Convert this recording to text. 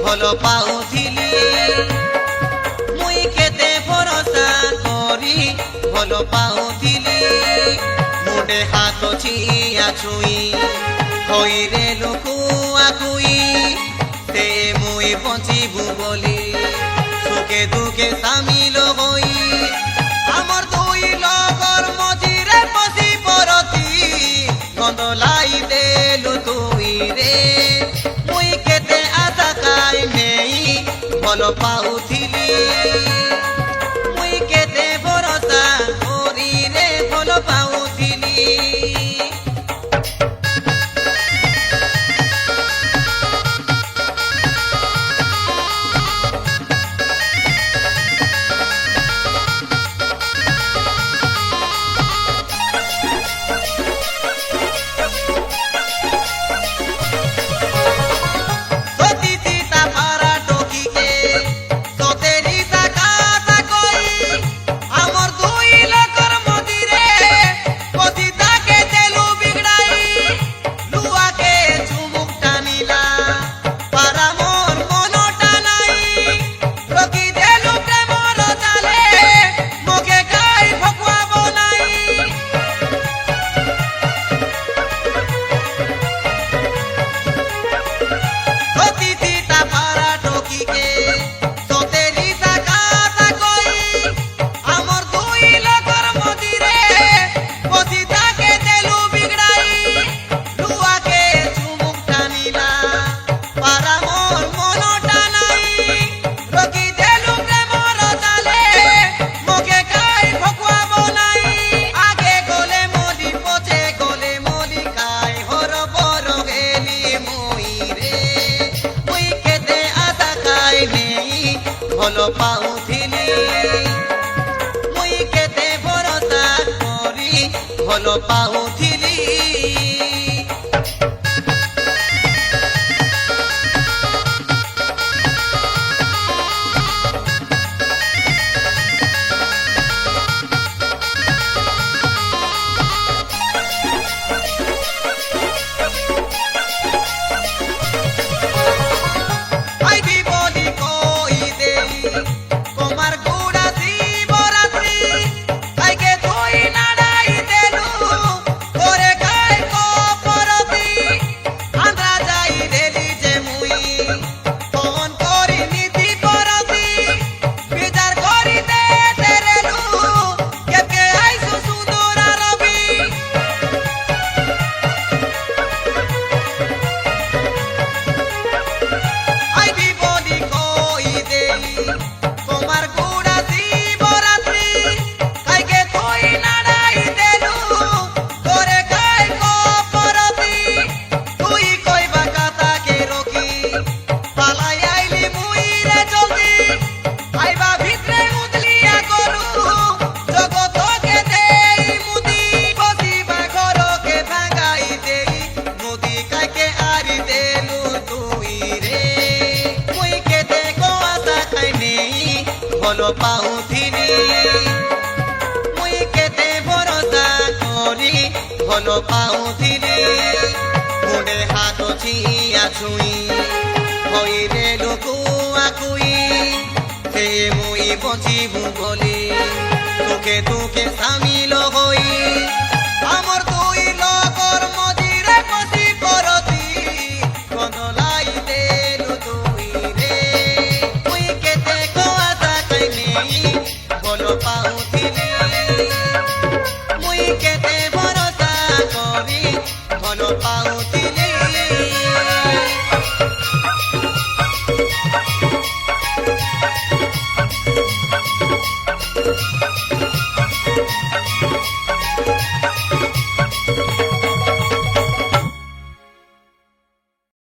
ଭଲ ପାଉଥିଲି ମୁଇଁ କେତେ ଭରସା କରି ଭଲ ପାଉଥିଲି ମୁଣ୍ଡେ ହାତ ଛିଆ ଛୁଇଁ ହଇରେ ଲୁକୁଆ କୁଇ ସେ ମୁଇଁ ବଞ୍ଚିବୁ ବୋଲି সুখে দুঃখে সামিল হই আমার দুই লগর মজিরে বসি পরতি গন্দলাই দেলু তুই রে মুই কেতে আশা খাই নেই ভাল পাউথিলি মুই কেতে ভরসা করি রে ভাল পাউথিলি ভাল পাউথিলি মুই কেতে ভরসা করি ভাল পাউথিলি ভাল পাউথিলি মুই কেতে ভরসা করি ভাল পাউথিলি মুডে হাত ছিয়া ছুই হইরে লুকুয়া কুই সে মুই বঞ্চিবু বলি সুখে দুঃখে সামিল হই